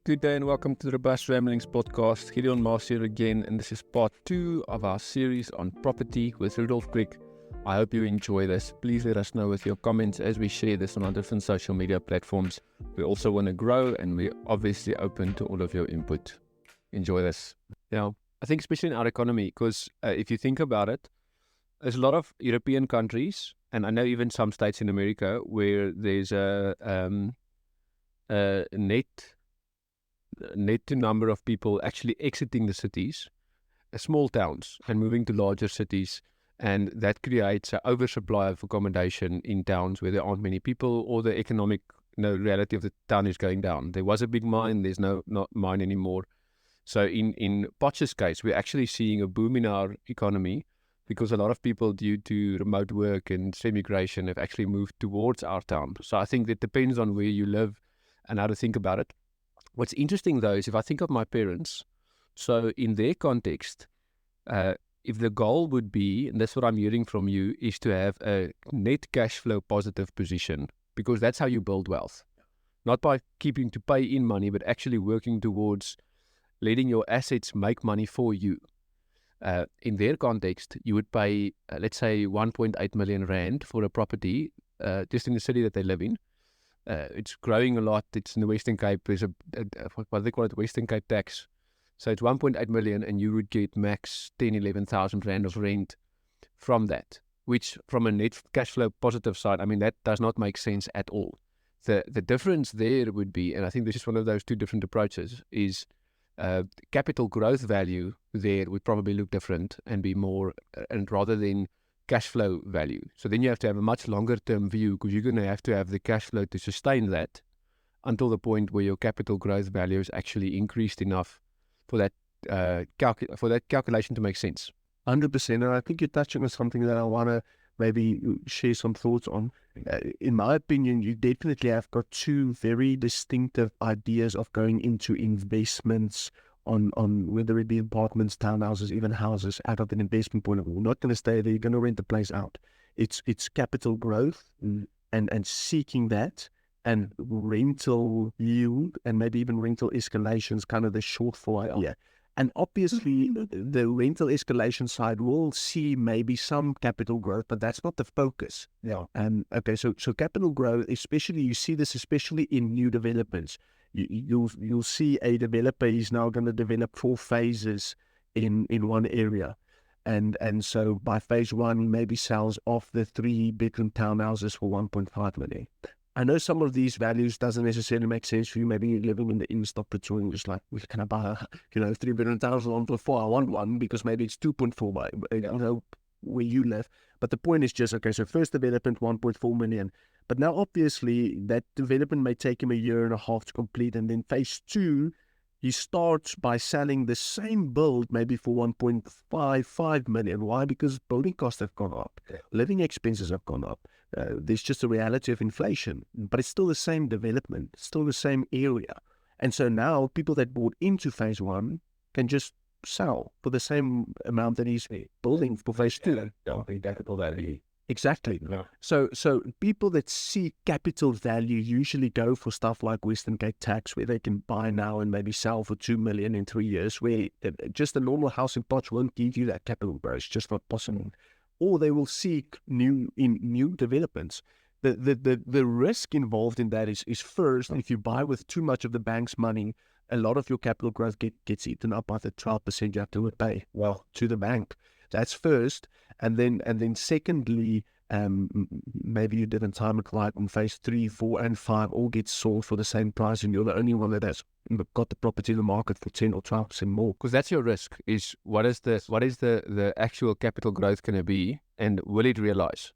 Good day and welcome to the Robust Ramblings podcast. Gideon Maas here again, and this is part 2 of our series on property with Rudolph Kriek. I hope you enjoy this. Please let us know with your comments as we share this on our different social media platforms. We also want to grow, and we're obviously open to all of your input. Enjoy this. Yeah, I think especially in our economy, because if you think about it, there's a lot of European countries, and I know even some states in America, where there's a net to number of people actually exiting the cities, small towns, and moving to larger cities, and that creates an oversupply of accommodation in towns where there aren't many people, or the economic reality of the town is going down. There was a big mine, there's not mine anymore. So in Potch's case, we're actually seeing a boom in our economy because a lot of people, due to remote work and migration, have actually moved towards our town. So I think that depends on where you live and how to think about it. What's interesting, though, is if I think of my parents, so in their context, if the goal would be, and that's what I'm hearing from you, is to have a net cash flow positive position, because that's how you build wealth. Not by keeping to pay in money, but actually working towards letting your assets make money for you. In their context, you would pay, let's say, 1.8 million rand for a property just in the city that they live in. It's growing a lot. It's in the Western Cape. There's what they call it, Western Cape tax. So it's 1.8 million, and you would get max 11,000 rand of rent from that, which from a net cash flow positive side, I mean, that does not make sense at all. The difference there would be, and I think this is one of those two different approaches, is capital growth value there would probably look different and be more, and rather than cash flow value. So then you have to have a much longer term view, because you're going to have the cash flow to sustain that until the point where your capital growth value is actually increased enough for that calculation to make sense. 100%. And I think you're touching on something that I want to maybe share some thoughts on. In my opinion, you definitely have got two very distinctive ideas of going into investments on whether it be apartments, townhouses, even houses, out of an investment point of view. You're not going to stay there, you're going to rent the place out. It's capital growth and seeking that, and rental yield, and maybe even rental escalations, kind of the shortfall idea. And obviously the rental escalation side will see maybe some capital growth, but that's not the focus. Yeah. Okay, so capital growth, especially, you see this especially in new developments. You'll see a developer is now going to develop 4 phases in one area, and so by phase 1 he maybe sells off the 3-bedroom townhouses for 1.5 million. I know some of these values doesn't necessarily make sense for you. Maybe you're living in the inner Pretoria and just like, well, can I buy a 3-bedroom townhouse for 1.4? I want one because maybe it's 2.4 by where you live. But the point is just, okay, so first development 1.4 million. But now obviously that development may take him a year and a half to complete, and then phase 2 he starts by selling the same build maybe for 1.55 million. Why? Because building costs have gone up, living expenses have gone up. There's just a reality of inflation, but it's still the same development, still the same area. And so now people that bought into phase 1 can just sell for the same amount that he's building for phase 2. Exactly. Yeah. So people that see capital value usually go for stuff like Western Cape tax, where they can buy now and maybe sell for 2 million in 3 years, where just a normal house in Potch won't give you that capital growth. It's just not possible. Or they will seek new developments. The risk involved in that is first, if you buy with too much of the bank's money, a lot of your capital growth gets eaten up by the 12% you have to pay to the bank. That's first, and then secondly, maybe you didn't time it right, and phase 3, 4, and 5 all get sold for the same price, and you're the only one that has got the property in the market for 10 or 12% more. Because that's your risk, is what is the actual capital growth going to be, and will it realize?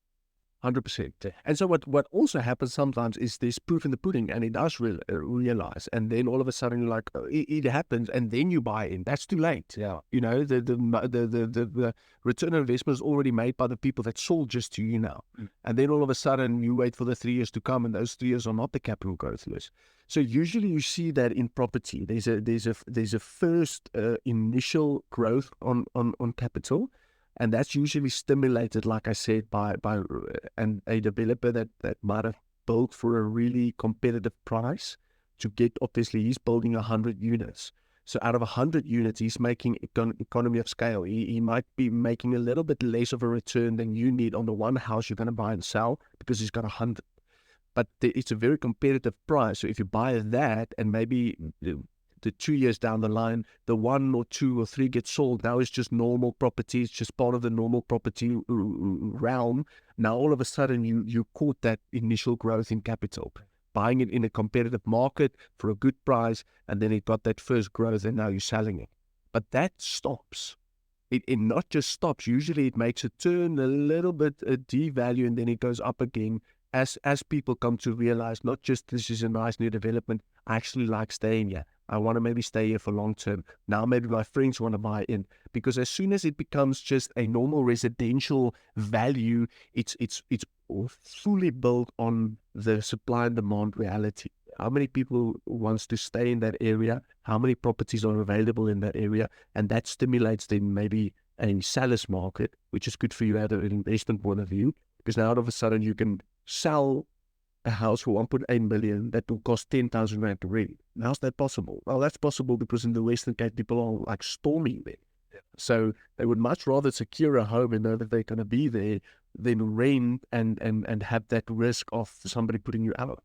100%. And so what also happens sometimes is there's proof in the pudding, and it does realize, and then all of a sudden you're like, it happens, and then you buy in. That's too late. Yeah. The return on investment is already made by the people that sold just to you now. And then all of a sudden you wait for the 3 years to come, and those 3 years are not the capital growth list. So usually you see that in property. There's a first initial growth on capital. And that's usually stimulated, like I said, by a developer that might have built for a really competitive price get, obviously, he's building 100 units. So out of 100 units, he's making economy of scale. He might be making a little bit less of a return than you need on the one house you're going to buy and sell because he's got 100. But it's a very competitive price. So if you buy that and maybe the 2 years down the line, the 1 or 2 or 3 get sold, now it's just normal property. It's just part of the normal property realm. Now all of a sudden you caught that initial growth in capital, buying it in a competitive market for a good price, and then it got that first growth and now you're selling it. But that stops. It not just stops. Usually it makes a turn, a little bit, a devalue, and then it goes up again as people come to realize not just this is a nice new development, I actually like staying here. I want to maybe stay here for long term. Now maybe my friends want to buy in, because as soon as it becomes just a normal residential value, it's fully built on the supply and demand reality. How many people wants to stay in that area? How many properties are available in that area? And that stimulates then maybe a seller's market, which is good for you at an investment point of view, because now all of a sudden you can sell a house for 1.8 million that will cost 10,000 rand to rent. How's that possible? Well, that's possible because in the Western Cape, people are like storming there. Yeah. So they would much rather secure a home and know that they're going to be there than rent and have that risk of somebody putting you out.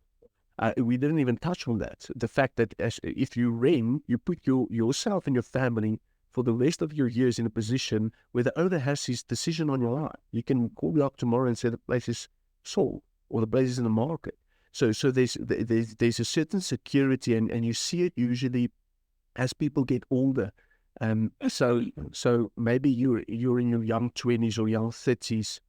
We didn't even touch on that. The fact that if you rent, you put yourself and your family for the rest of your years in a position where the owner has his decision on your life. You can call me up tomorrow and say the place is sold or the place is in the market. So there's a certain security, and you see it usually as people get older. So maybe you're in your young 20s or young 30s.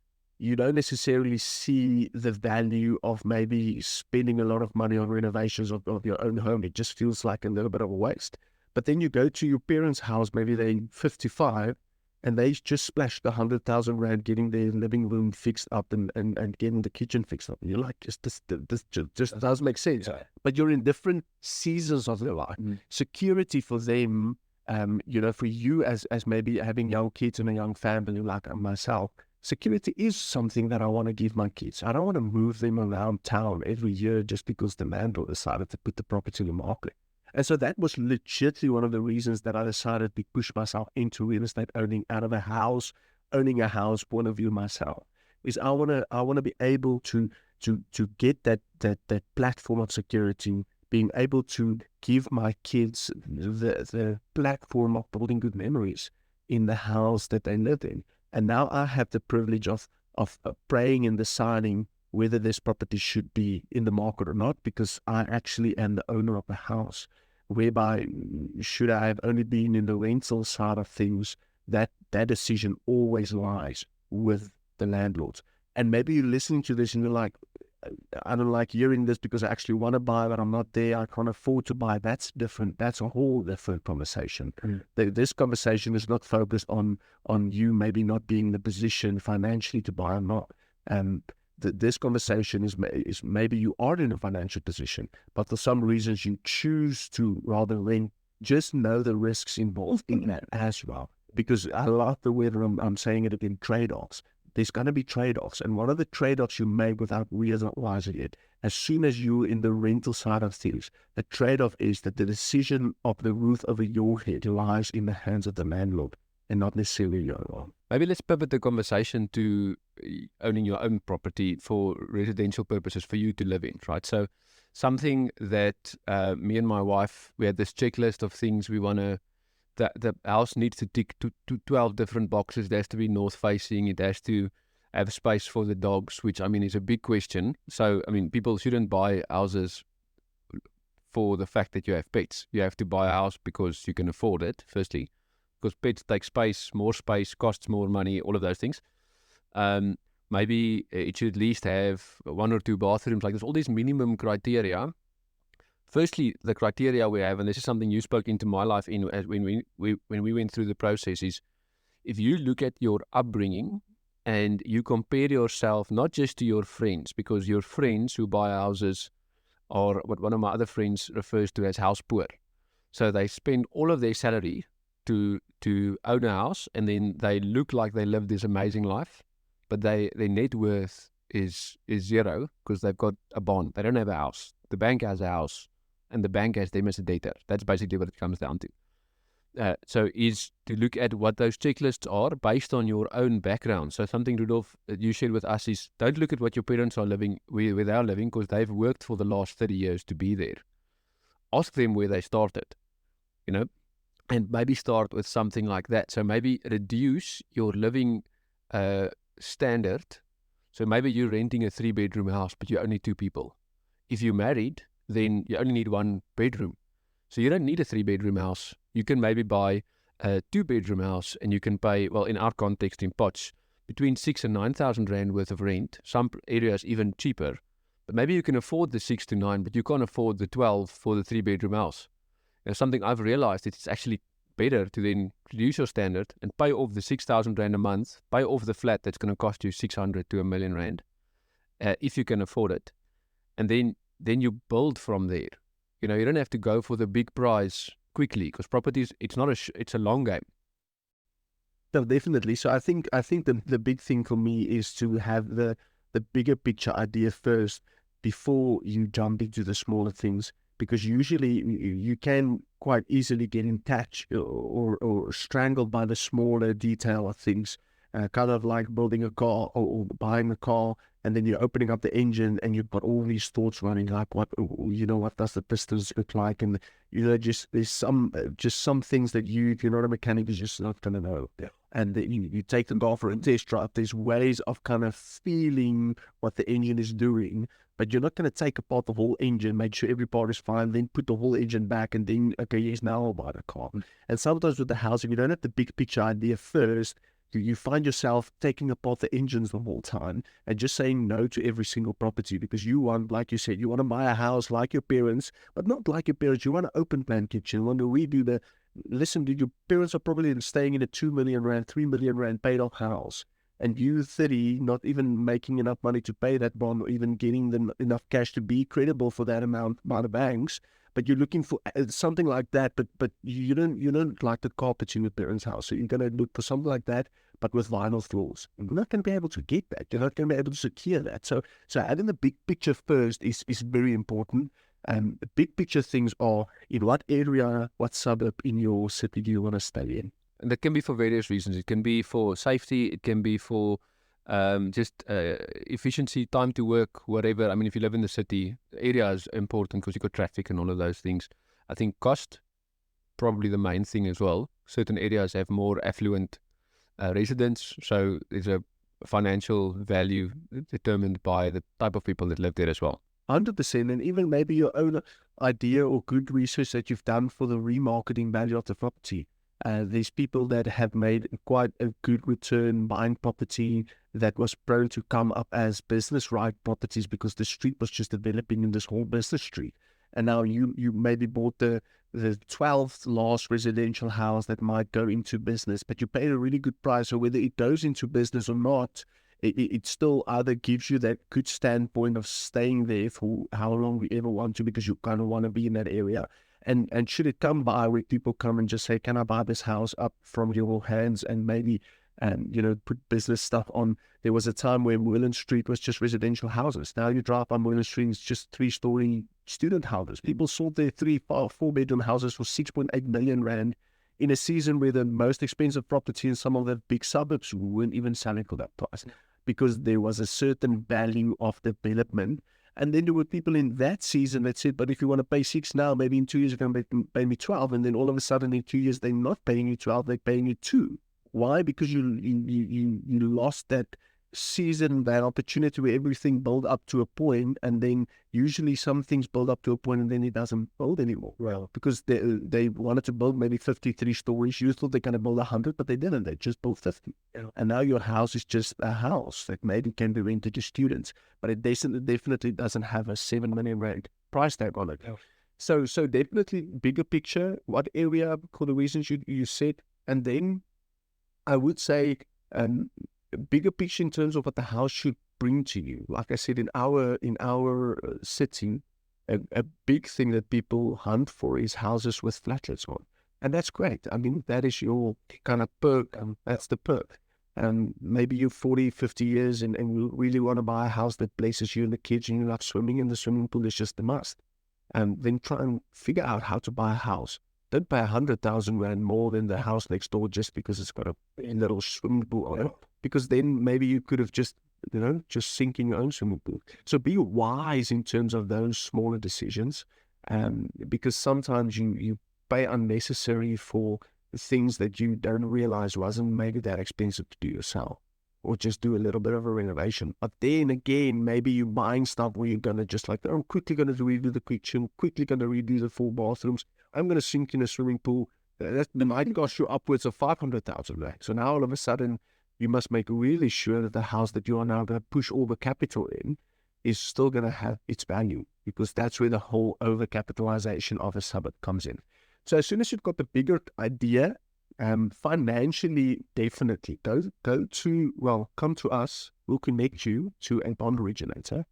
You don't necessarily see the value of maybe spending a lot of money on renovations of your own home. It just feels like a little bit of a waste. But then you go to your parents' house, maybe they're 55, and they just splashed 100,000 rand getting their living room fixed up and getting the kitchen fixed up. And you're like, this just doesn't make sense. Yeah. But you're in different seasons of their life. Security for them, for you as maybe having young kids and a young family like myself, security is something that I want to give my kids. I don't want to move them around town every year just because the landlord decided to put the property in the market. And so that was legitimately one of the reasons that I decided to push myself into real estate owning, out of owning a house point of view myself. Is I want to be able to get that platform of security, being able to give my kids the platform of building good memories in the house that they live in. And now I have the privilege of praying and deciding whether this property should be in the market or not, because I actually am the owner of the house, whereby should I have only been in the rental side of things, that decision always lies with the landlords. And maybe you're listening to this and you're like, I don't like hearing this because I actually want to buy, but I'm not there. I can't afford to buy. That's different. That's a whole different conversation. This conversation is not focused on you maybe not being in the position financially to buy or not. This conversation is maybe you are in a financial position, but for some reasons you choose to rather rent. Just know the risks involved in that as well. Because I love the way I'm saying it again, trade-offs. There's going to be trade-offs. And one of the trade-offs you make without realizing it, as soon as you're in the rental side of things, the trade-off is that the decision of the roof over your head lies in the hands of the landlord and not necessarily your own. Maybe let's pivot the conversation to owning your own property for residential purposes for you to live in, right? So something that me and my wife, we had this checklist of things we want to, the house needs to tick to 12 different boxes. It has to be north facing. It has to have space for the dogs, which I mean is a big question. So, I mean, people shouldn't buy houses for the fact that you have pets. You have to buy a house because you can afford it, firstly, because pets take space, costs more money, all of those things. Maybe it should at least have 1 or 2 bathrooms. Like there's all these minimum criteria. Firstly, the criteria we have, and this is something you spoke into my life in when we went through the process, is if you look at your upbringing and you compare yourself not just to your friends, because your friends who buy houses are what one of my other friends refers to as house poor. So they spend all of their salary to own a house, and then they look like they live this amazing life, but their net worth is zero because they've got a bond. They don't have a house. The bank has a house. and the bank has them as a debtor. That's basically what it comes down to. So is to look at what those checklists are based on your own background. So something, Rudolph, that you shared with us is don't look at what your parents are living, where they are living, because they've worked for the last 30 years to be there. Ask them where they started, and maybe start with something like that. So maybe reduce your living standard. So maybe you're renting a 3-bedroom house, but you're only 2 people. If you're married, then you only need 1 bedroom. So you don't need a 3-bedroom house. You can maybe buy a 2-bedroom house, and you can pay, well, in our context in Potch, between 6,000 and 9,000 rand worth of rent. Some areas even cheaper. But maybe you can afford the 6 to 9, but you can't afford the 12 for the 3-bedroom house. Something I've realized, it's actually better to then reduce your standard and pay off the 6,000 rand a month, pay off the flat that's going to cost you 600 to 1 million rand, if you can afford it. And then you build from there. You don't have to go for the big prize quickly, because properties, it's a long game. No, definitely. So I think the big thing for me is to have the bigger picture idea first before you jump into the smaller things, because usually you can quite easily get attached or strangled by the smaller detail of things. Kind of like building a car or buying a car, and then you're opening up the engine and you've got all these thoughts running, like what does the pistons look like, and there's some things that if you're not a mechanic, you're just not gonna know. Yeah. And then you take the car for a test drive. There's ways of kind of feeling what the engine is doing, but you're not going to take apart the whole engine, make sure every part is fine, then put the whole engine back, and then, okay, yes, now I'll buy the car. And sometimes with the housing, you don't have the big picture idea first. You find yourself taking apart the engines the whole time and just saying no to every single property, because you want, like you said, you want to buy a house like your parents, but not like your parents. You want an open plan kitchen. You want to redo listen, dude, your parents are probably staying in a 2 million rand, 3 million rand paid off house, and you 30, not even making enough money to pay that bond, or even getting enough cash to be credible for that amount by the banks. But you're looking for something like that, but you don't like the carpets in your parents' house, so you're going to look for something like that, but with vinyl floors. You're not going to be able to get that. You're not going to be able to secure that. So having the big picture first is very important. The big picture things are, in what area, what suburb in your city do you want to stay in? And that can be for various reasons. It can be for safety. It can be for just efficiency, time to work, whatever. I mean, if you live in the city, the area is important because you've got traffic and all of those things. I think cost, probably the main thing as well. Certain areas have more affluent residents, so there's a financial value determined by the type of people that live there as well. 100%, and even maybe your own idea or good research that you've done for the remarketing value of the property. There's people that have made quite a good return buying property that was prone to come up as business right properties, because the street was just developing in this whole business street. And now you maybe bought the 12th last residential house that might go into business, but you paid a really good price. So whether it goes into business or not, it still either gives you that good standpoint of staying there for how long we ever want to, because you kind of want to be in that area. And should it come by where people come and just say, can I buy this house up from your hands, and maybe put business stuff on. There was a time where Moreland Street was just residential houses. Now you drive on Moreland Street, it's just 3-story student houses. People sold their 4-bedroom houses for 6.8 million rand in a season where the most expensive property in some of the big suburbs weren't even selling for that price, because there was a certain value of development. And then there were people in that season that said, but if you want to pay 6 now, maybe in 2 years you're going to pay me 12. And then all of a sudden in 2 years, they're not paying you 12, they're paying you 2. Why? Because you lost that season, that opportunity where everything built up to a point, and then usually some things build up to a point and then it doesn't build anymore. Well, because they wanted to build maybe 53 stories. You thought they're going to build 100, but they didn't. They just built 50. Yeah. And now your house is just a house that maybe can be rented to students, but it definitely doesn't have a 7 million rand price tag on it. Yeah. So definitely bigger picture, what area, for the reasons you said, and then I would say bigger picture in terms of what the house should bring to you. Like I said, in our city, a big thing that people hunt for is houses with flatlets on, and that's great. I mean, that is your kind of perk, and that's the perk. And maybe you're 40, 50 years and you really want to buy a house that places you and the kids, and you love swimming, and the swimming pool is just a must. and then try and figure out how to buy a house. Don't pay 100,000 rand more than the house next door just because it's got a little swimming pool on it. Because then maybe you could have just sink in your own swimming pool. So be wise in terms of those smaller decisions, because sometimes you pay unnecessary for things that you don't realize wasn't maybe that expensive to do yourself, or just do a little bit of a renovation. But then again, maybe you're buying stuff where you're going to just like, I'm quickly going to redo the kitchen, quickly going to redo the full bathrooms. I'm going to sink in a swimming pool. That might cost you upwards of 500,000 rand. So now all of a sudden, you must make really sure that the house that you are now going to push all the capital in is still going to have its value, because that's where the whole overcapitalization of a suburb comes in. So as soon as you've got the bigger idea, financially, definitely come to us. We'll connect you to a bond originator,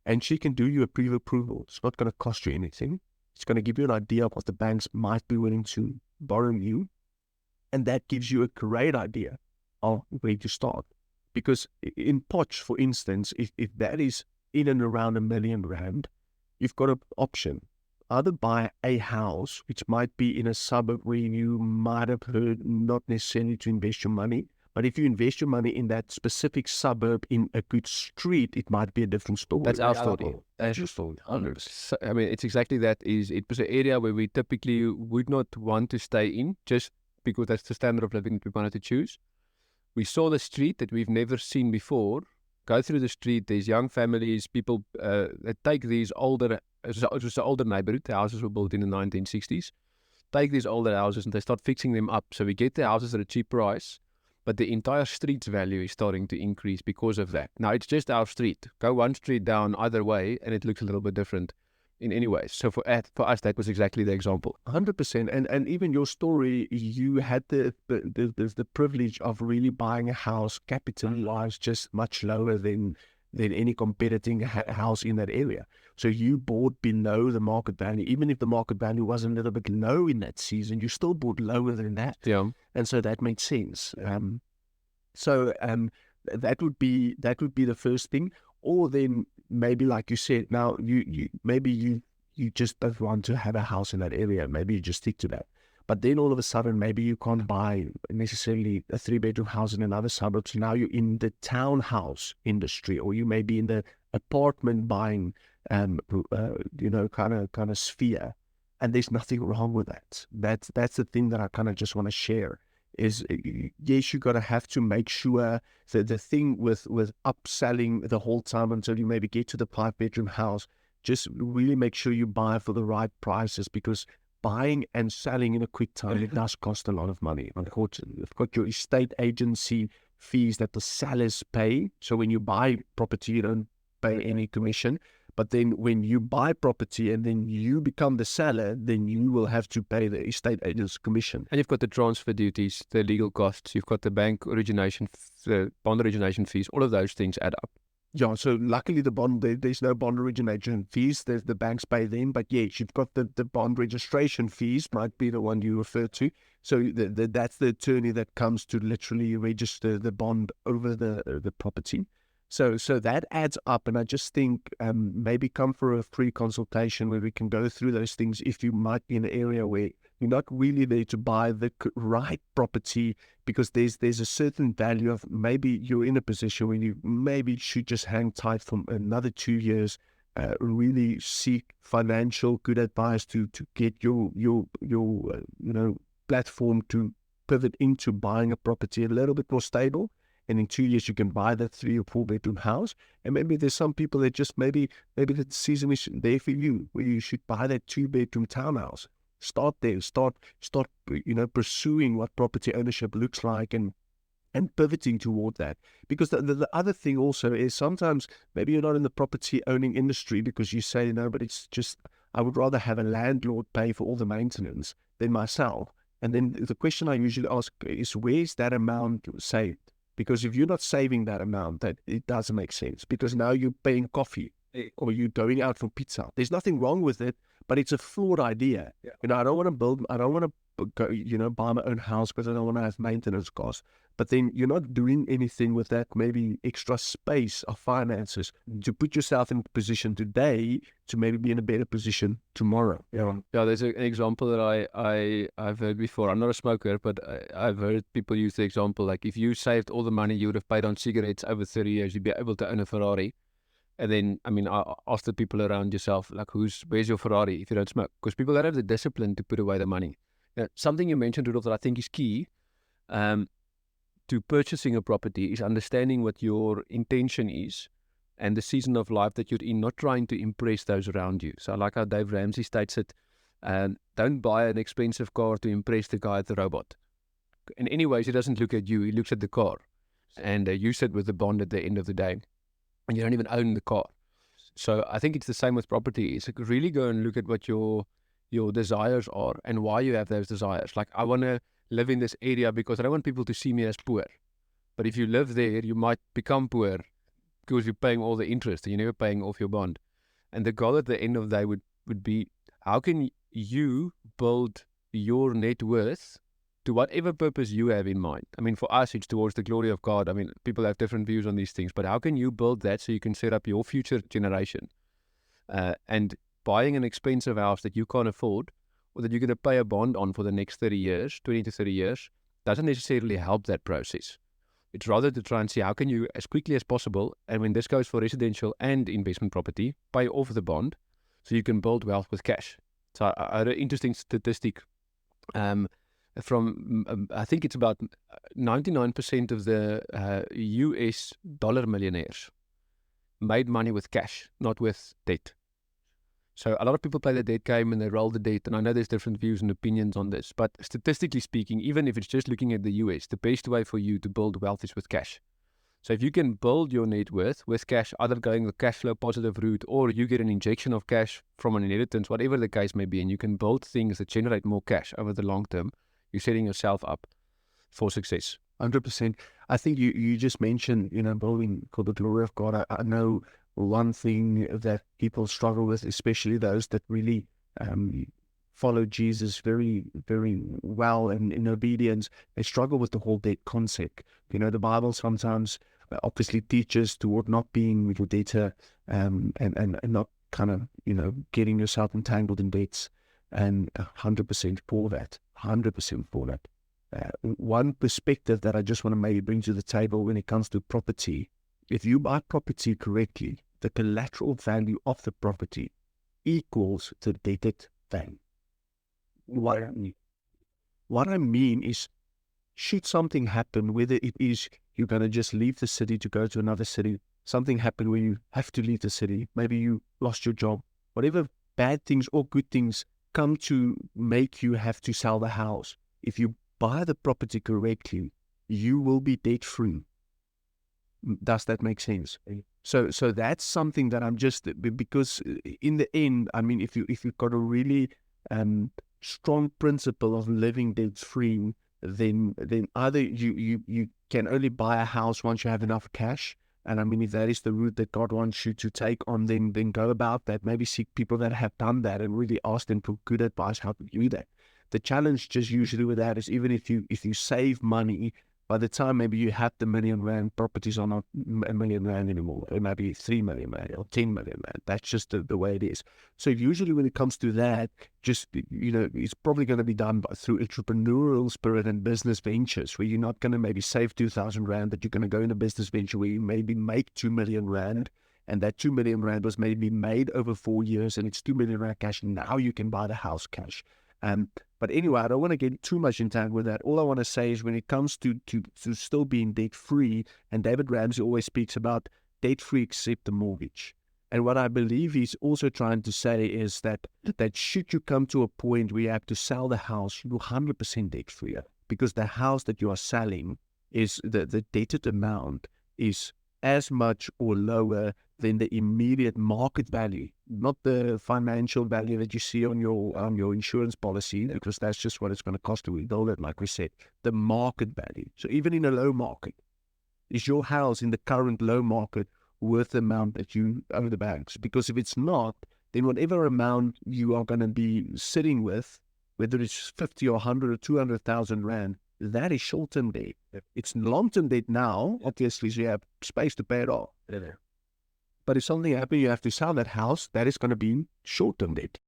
and she can do you a pre-approval. It's not going to cost you anything. It's going to give you an idea of what the banks might be willing to borrow you, and that gives you a great idea of where to start. Because in Potch, for instance, if that is in and around R1 million, you've got an option. Either buy a house, which might be in a suburb where you might have heard not necessarily to invest your money, but if you invest your money in that specific suburb in a good street, it might be a different story. That's our story. That's your story. 100%. I mean, it's exactly that. It was an area where we typically would not want to stay in, just because that's the standard of living that we wanted to choose. We saw the street that we've never seen before. Go through the street, there's young families, people that take these older, it was an older neighborhood, the houses were built in the 1960s, take these older houses and they start fixing them up. So we get the houses at a cheap price, but the entire street's value is starting to increase because of that. Now, it's just our street. Go one street down either way, and it looks a little bit different in any way. So for us, that was exactly the example. 100%. And even your story, you had the privilege of really buying a house capital-wise just much lower than any competing house in that area. So you bought below the market value. Even if the market value was a little bit low in that season, you still bought lower than that. Yeah. And so that made sense. That would be the first thing. Or then maybe, like you said, now you just don't want to have a house in that area. Maybe you just stick to that. But then all of a sudden, maybe you can't buy necessarily a 3-bedroom house in another suburb. So now you're in the townhouse industry, or you may be in the apartment buying, kind of sphere. And there's nothing wrong with that. That's the thing that I kind of just want to share. Is yes, you gotta have to make sure that the thing with upselling the whole time until you maybe get to the 5-bedroom house, just really make sure you buy for the right prices, because buying and selling in a quick time, it does cost a lot of money. Unfortunately, you've got your estate agency fees that the sellers pay. So when you buy property, you don't pay any commission. But then when you buy property and then you become the seller, then you will have to pay the estate agent's commission. And you've got the transfer duties, the legal costs, you've got the bank origination, the bond origination fees, all of those things add up. Yeah, so luckily there's no bond origination fees. The banks pay them. But yes, you've got the bond registration fees, might be the one you refer to. So that's the attorney that comes to literally register the bond over the property. So that adds up, and I just think maybe come for a free consultation where we can go through those things if you might be in an area where you're not really there to buy the right property, because there's a certain value of maybe you're in a position where you maybe should just hang tight for another 2 years, really seek financial good advice to get your platform to pivot into buying a property a little bit more stable. And in 2 years, you can buy that 3 or 4 bedroom house. And maybe there's some people that just maybe the season is there for you, where you should buy that 2-bedroom townhouse. Start there. Start pursuing what property ownership looks like and pivoting toward that. Because the other thing also is sometimes maybe you're not in the property owning industry because you say, no, but it's just, I would rather have a landlord pay for all the maintenance than myself. And then the question I usually ask is, where's that amount saved? Because if you're not saving that amount, that it doesn't make sense, because now you're paying coffee or you're going out for pizza. There's nothing wrong with it, But it's a flawed idea. Yeah. I don't want to go, buy my own house because I don't want to have maintenance costs. But then you're not doing anything with that maybe extra space of finances to put yourself in a position today to maybe be in a better position tomorrow. Yeah, there's an example that I've heard before. I'm not a smoker, but I've heard people use the example, like if you saved all the money you would have paid on cigarettes over 30 years, you'd be able to own a Ferrari. And then, I ask the people around yourself, like, where's your Ferrari if you don't smoke? Because people don't have the discipline to put away the money. Now, something you mentioned, Rudolph, that I think is key to purchasing a property is understanding what your intention is and the season of life that you're in, not trying to impress those around you. So I like how Dave Ramsey states it, don't buy an expensive car to impress the guy at the robot. In any ways, he doesn't look at you, he looks at the car. And you sit with the bond at the end of the day, and you don't even own the car. So I think it's the same with property. It's like really go and look at what your desires are and why you have those desires. Like, I want to live in this area because I don't want people to see me as poor. But if you live there, you might become poor because you're paying all the interest and you're never paying off your bond. And the goal at the end of the day would be, how can you build your net worth to whatever purpose you have in mind? For us, it's towards the glory of God. People have different views on these things, but how can you build that so you can set up your future generation? And buying an expensive house that you can't afford, or that you're going to pay a bond on for the next 30 years, 20 to 30 years, doesn't necessarily help that process. It's rather to try and see how can you, as quickly as possible, and when this goes for residential and investment property, pay off the bond so you can build wealth with cash. So I had an interesting statistic from, I think it's about 99% of the US dollar millionaires made money with cash, not with debt. So a lot of people play the debt game and they roll the debt, and I know there's different views and opinions on this, but statistically speaking, even if it's just looking at the US, the best way for you to build wealth is with cash. So if you can build your net worth with cash, either going the cash flow positive route, or you get an injection of cash from an inheritance, whatever the case may be, and you can build things that generate more cash over the long term, you're setting yourself up for success. 100%. I think you just mentioned, building for the glory of God. I know one thing that people struggle with, especially those that really follow Jesus very, very well and in obedience, they struggle with the whole debt concept. The Bible sometimes obviously teaches toward not being with your debtor and not kind of, getting yourself entangled in debts, and 100% for that. 100% for that. One perspective that I just want to maybe bring to the table when it comes to property: if you buy property correctly, the collateral value of the property equals the debted value. What I mean is, should something happen, whether it is you're going to just leave the city to go to another city, something happened where you have to leave the city, maybe you lost your job, whatever bad things or good things come to make you have to sell the house, if you buy the property correctly, you will be debt free. Does that make sense? So that's something that I'm just, because in the end, if you've got a really strong principle of living debt free, then either you can only buy a house once you have enough cash. And if that is the route that God wants you to take on, then go about that. Maybe seek people that have done that and really ask them for good advice how to do that. The challenge just usually with that is, even if you save money, by the time maybe you have the $1 million, properties are not $1 million anymore. It might be 3 million rand or 10 million rand. That's just the way it is. So usually when it comes to that, just, it's probably going to be done through entrepreneurial spirit and business ventures, where you're not going to maybe save 2,000 rand, but you're going to go in a business venture where you maybe make 2 million rand. And that 2 million rand was maybe made over 4 years, and it's 2 million rand cash. Now you can buy the house cash. But anyway, I don't want to get too much entangled with that. All I want to say is, when it comes to still being debt free, and David Ramsey always speaks about debt free except the mortgage. And what I believe he's also trying to say is that should you come to a point where you have to sell the house, you're 100% debt free, because the house that you are selling is the debted amount is as much or lower than the immediate market value, not the financial value that you see on your insurance policy, because that's just what it's going to cost to rebuild it, like we said, the market value. So even in a low market, is your house in the current low market worth the amount that you owe the banks? Because if it's not, then whatever amount you are going to be sitting with, whether it's 50 or 100 or 200,000 rand, that is short-term debt. It's long-term debt now, obviously, so you have space to pay it off. But if something happens, you have to sell that house, that is going to be short-term debt.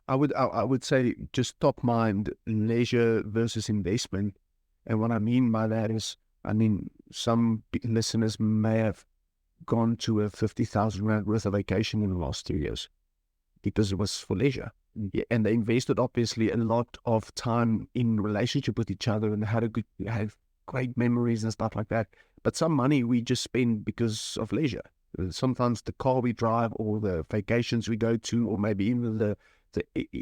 I would say just top mind leisure versus investment. And what I mean by that is, I mean, some listeners may have gone to a 50,000 rand worth of vacation in the last 2 years because it was for leisure. Yeah, and they invested obviously a lot of time in relationship with each other and had great memories and stuff like that. But some money we just spend because of leisure. Sometimes the car we drive or the vacations we go to, or maybe even the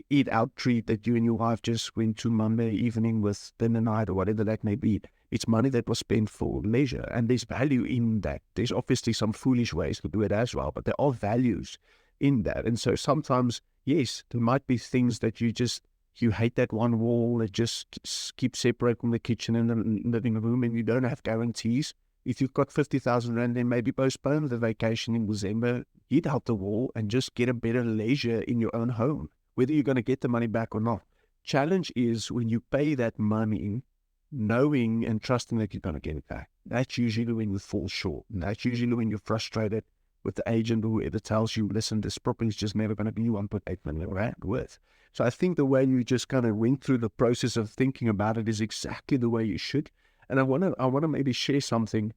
eat out treat that you and your wife just went to Monday evening with dinner night or whatever that may be. It's money that was spent for leisure, and there's value in that. There's obviously some foolish ways to do it as well, but there are values in that. And so sometimes, yes, there might be things that you hate that one wall that just keeps separate from the kitchen and the living room, and you don't have guarantees. If you've got 50,000 rand, then maybe postpone the vacation in December, eat out the wall, and just get a better leisure in your own home, whether you're going to get the money back or not. Challenge is when you pay that money, knowing and trusting that you're going to get it back. That's usually when you fall short. And that's usually when you're frustrated with the agent or whoever tells you, listen, this property is just never going to be 1.8 million rand worth. So I think the way you just kind of went through the process of thinking about it is exactly the way you should. And I want to maybe share something.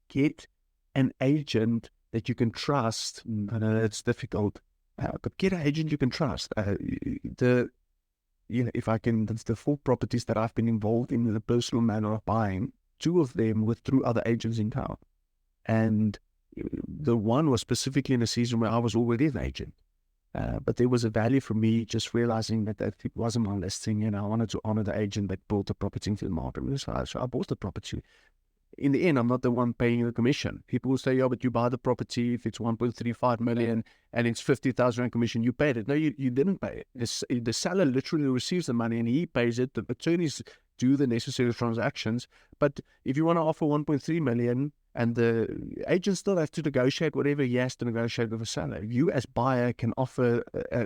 Get an agent that you can trust. I know it's difficult, but get an agent you can trust. If I can, the 4 properties that I've been involved in the personal manner of buying, 2 of them were through other agents in town. And the one was specifically in a season where I was already an agent. But there was a value for me just realizing that it wasn't my listing, and I wanted to honor the agent that brought the property into the market. So I bought the property. In the end, I'm not the one paying the commission. People will say, "Yeah, but you buy the property if it's 1.35 million and it's 50,000 commission, you paid it." No, you didn't pay it. The seller literally receives the money and he pays it. The attorneys do the necessary transactions. But if you want to offer 1.3 million, and the agent still has to negotiate whatever he has to negotiate with the seller, you as buyer can offer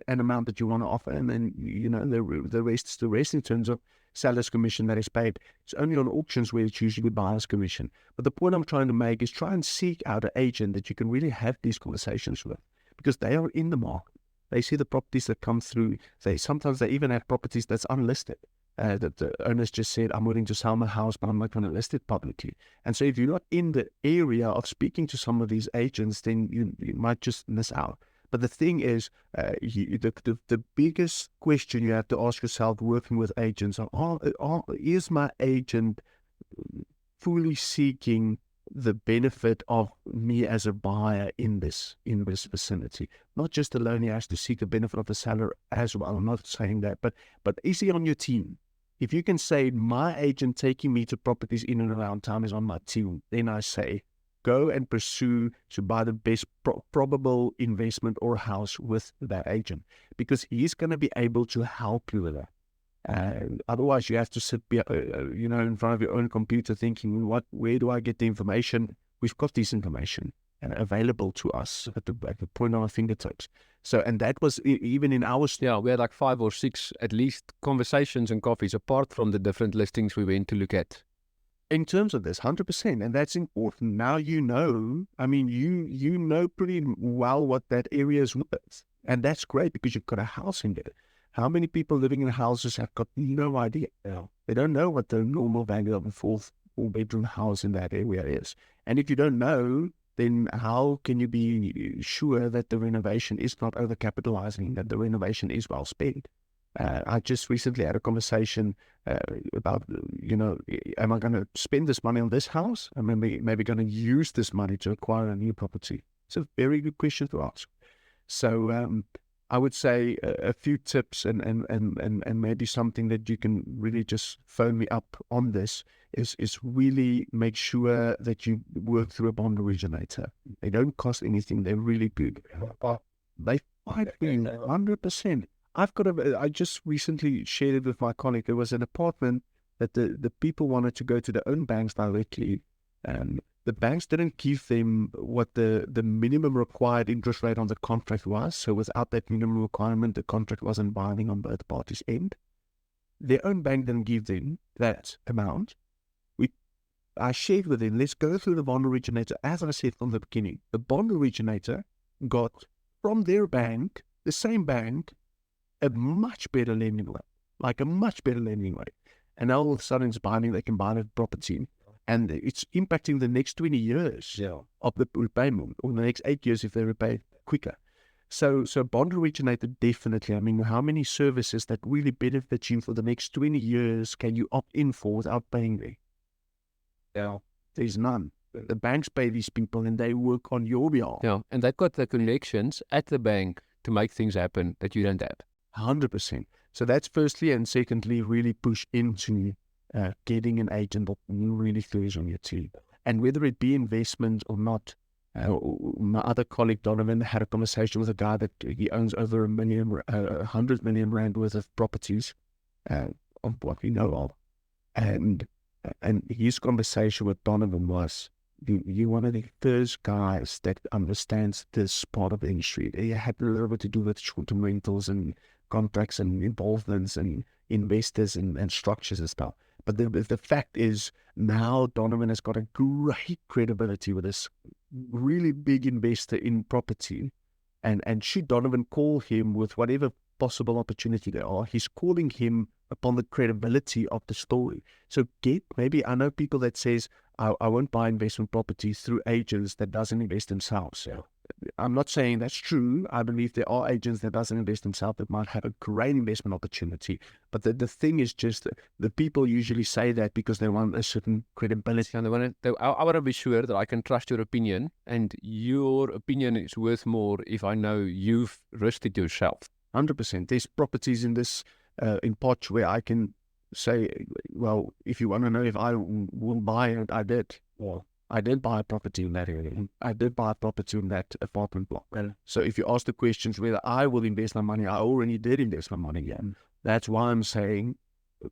an amount that you want to offer, and then the rest is the rest in terms of seller's commission that is paid. It's only on auctions where it's usually buyer's commission. But the point I'm trying to make is try and seek out an agent that you can really have these conversations with, because they are in the market. They see the properties that come through. Sometimes they even have properties that's unlisted. That the owners just said, "I'm willing to sell my house, but I'm not going to list it publicly." And so if you're not in the area of speaking to some of these agents, then you might just miss out. But the thing is, the biggest question you have to ask yourself working with agents is my agent fully seeking the benefit of me as a buyer in this vicinity? Not just alone, he has to seek the benefit of the seller as well. I'm not saying that, but is he on your team? If you can say, my agent taking me to properties in and around town is on my team, then I say, go and pursue to buy the best probable investment or house with that agent, because he's going to be able to help you with that. Otherwise, you have to sit, in front of your own computer thinking, where do I get the information? We've got this information available to us at the point of our fingertips. So, and that was even in our... Yeah, we had like 5 or 6 at least conversations and coffees apart from the different listings we went to look at. In terms of this, 100%, and that's important. Now you know, you know pretty well what that area is worth, and that's great because you've got a house in there. How many people living in houses have got no idea? They don't know what the normal value of a four-bedroom house in that area is. And if you don't know, then how can you be sure that the renovation is not overcapitalizing, that the renovation is well spent? I just recently had a conversation about, am I going to spend this money on this house? Am I maybe going to use this money to acquire a new property? It's a very good question to ask. So I would say a few tips and maybe something that you can really just phone me up on this is really make sure that you work through a bond originator. They don't cost anything. They're really good. They fight me 100%. I just recently shared it with my colleague. There was an apartment that the people wanted to go to their own banks directly. The banks didn't give them what the minimum required interest rate on the contract was. So without that minimum requirement, the contract wasn't binding on both parties' end. Their own bank didn't give them that amount. I shared with them, let's go through the bond originator. As I said from the beginning, the bond originator got from their bank, the same bank, a much better lending rate. And now all of a sudden it's binding, they can buy the property. And it's impacting the next 20 years of the repayment, or the next 8 years if they repay quicker. So bond originator, definitely. How many services that really benefit you for the next 20 years can you opt in for without paying them? Yeah, there's none. The banks pay these people and they work on your behalf. Yeah, and they've got the connections at the bank to make things happen that you don't have. 100%. So that's firstly, and secondly, really push into getting an agent that really feels on your team. And whether it be investment or not, my other colleague Donovan had a conversation with a guy that he owns over 100 million rand worth of properties, of what we know of. And his conversation with Donovan was, you're one of the first guys that understands this part of the industry. He had a little bit to do with short-term rentals and contracts and involvements and investors and structures and stuff. But the fact is, now Donovan has got a great credibility with this really big investor in property. And should Donovan call him with whatever possible opportunity there are, he's calling him upon the credibility of the story. So I know people that says, I won't buy investment property through agents that doesn't invest themselves. Yeah. I'm not saying that's true. I believe there are agents that doesn't invest themselves that might have a great investment opportunity. But the thing is just the people usually say that because they want a certain credibility. And I want to be sure that I can trust your opinion, and your opinion is worth more if I know you've risked it yourself. 100%. There's properties in this in Potch where I can say, well, if you want to know if I will buy it, I did. Well, I did buy a property in that area. I did buy a property in that apartment block. Well, so if you ask the questions whether I will invest my money, I already did invest my money. Yeah. That's why I'm saying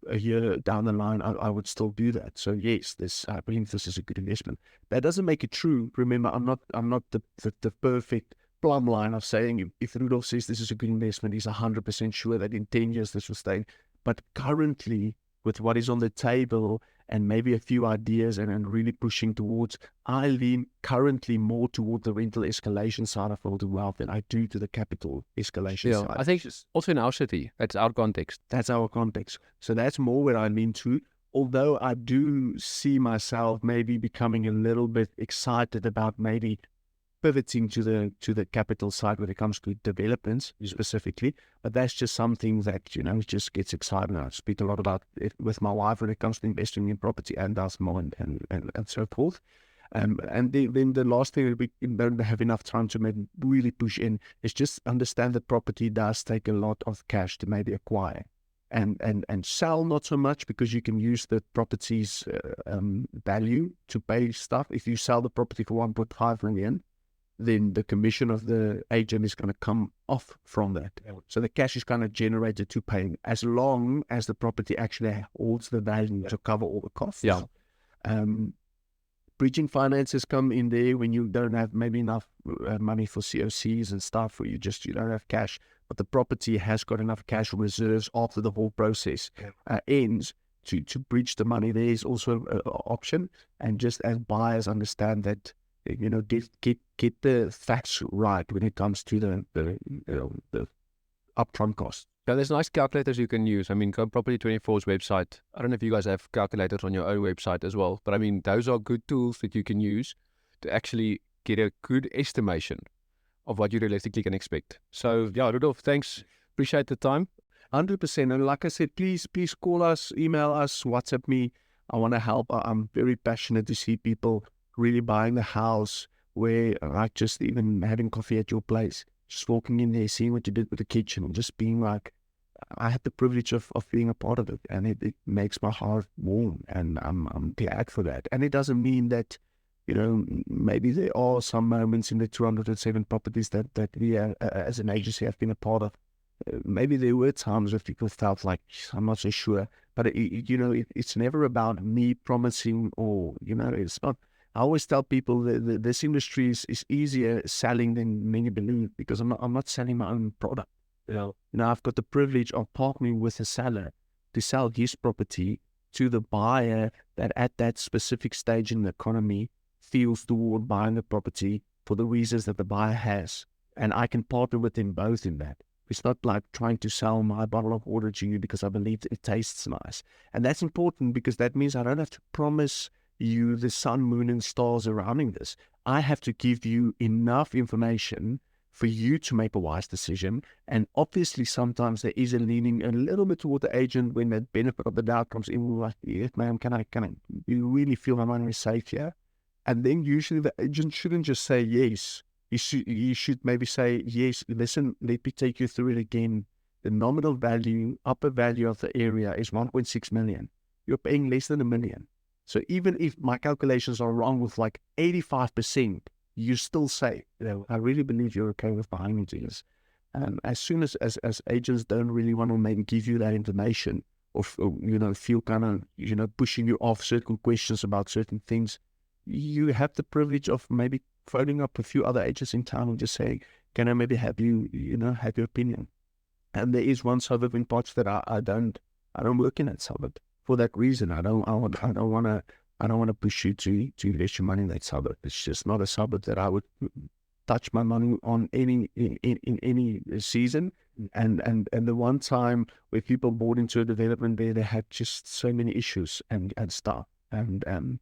a year down the line, I would still do that. So yes, I believe this is a good investment. That doesn't make it true. Remember, I'm not the perfect plumb line of saying if Rudolph says this is a good investment, he's 100% sure that in 10 years this will stay. But currently, with what is on the table and maybe a few ideas and really pushing towards, I lean currently more toward the rental escalation side of all the wealth than I do to the capital escalation side. I think also in our city, that's our context. That's our context. So that's more where I lean to. Although I do see myself maybe becoming a little bit excited about maybe pivoting to the capital side when it comes to developments specifically, but that's just something that just gets exciting. I speak a lot about it with my wife when it comes to investing in property and us more and so forth. And then the last thing that we don't have enough time to maybe really push in is just understand that property does take a lot of cash to maybe acquire. And sell not so much, because you can use the property's value to pay stuff. If you sell the property for 1.5 million, then the commission of the agent is going to come off from that. So the cash is kind of generated to paying, as long as the property actually holds the value to cover all the costs. Yeah. Bridging finances come in there when you don't have maybe enough money for COCs and stuff, or you don't have cash, but the property has got enough cash reserves after the whole process ends to bridge the money. There is also an option, and just as buyers understand that, get the facts right when it comes to the upfront cost. Yeah, there's nice calculators you can use. I mean, go Property24's website. I don't know if you guys have calculators on your own website as well, but I mean, those are good tools that you can use to actually get a good estimation of what you realistically can expect. So yeah, Rudolph, thanks. Appreciate the time. 100%. And like I said, please call us, email us, WhatsApp me. I want to help. I'm very passionate to see people really buying the house where, like, just even having coffee at your place, just walking in there, seeing what you did with the kitchen, and just being like, I had the privilege of being a part of it, and it makes my heart warm, and I'm glad for that. And it doesn't mean that, maybe there are some moments in the 207 properties that we as an agency have been a part of. Maybe there were times where people felt like, I'm not so sure, but it's never about me promising, or, it's not. I always tell people that this industry is easier selling than many believe, because I'm not selling my own product. I've got the privilege of partnering with a seller to sell his property to the buyer that at that specific stage in the economy feels toward buying the property for the reasons that the buyer has. And I can partner with them both in that. It's not like trying to sell my bottle of water to you because I believe it tastes nice. And that's important, because that means I don't have to promise you the sun, moon, and stars surrounding this. I have to give you enough information for you to make a wise decision. And obviously, sometimes there is a leaning a little bit toward the agent when the benefit of the doubt comes in. We're like, yes, ma'am, can I? You really feel my money is safe here? And then usually the agent shouldn't just say yes. You should maybe say, yes, listen, let me take you through it again. The nominal value, upper value of the area is 1.6 million. You're paying less than $1 million. So even if my calculations are wrong with like 85%, you still say, I really believe you're okay with buying into this. And as soon as agents don't really want to maybe give you that information, or feel kind of, pushing you off certain questions about certain things, you have the privilege of maybe phoning up a few other agents in town and just saying, can I maybe have you, have your opinion? And there is one suburb in Potch that I don't work in that suburb. For that reason, I don't want to push you to invest your money in that suburb. It's just not a suburb that I would touch my money on in any season. And the one time where people bought into a development there, they had just so many issues and stuff. And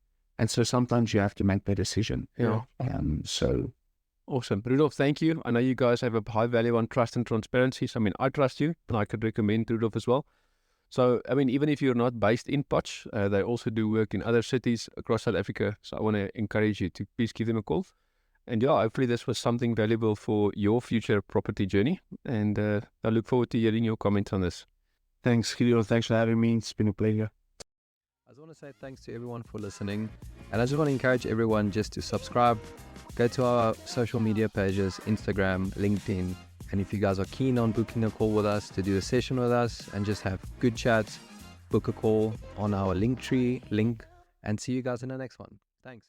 so sometimes you have to make that decision. Yeah. So Awesome. Rudolph, thank you. I know you guys have a high value on trust and transparency. So, I mean, I trust you, and I could recommend Rudolph as well. So, I mean, even if you're not based in Potch, they also do work in other cities across South Africa. So I want to encourage you to please give them a call. And yeah, hopefully this was something valuable for your future property journey. And I look forward to hearing your comments on this. Thanks, Gideon. Thanks for having me. It's been a pleasure. I just want to say thanks to everyone for listening. And I just want to encourage everyone just to subscribe, go to our social media pages, Instagram, LinkedIn. And if you guys are keen on booking a call with us, to do a session with us and just have good chats, book a call on our Linktree link, and see you guys in the next one. Thanks.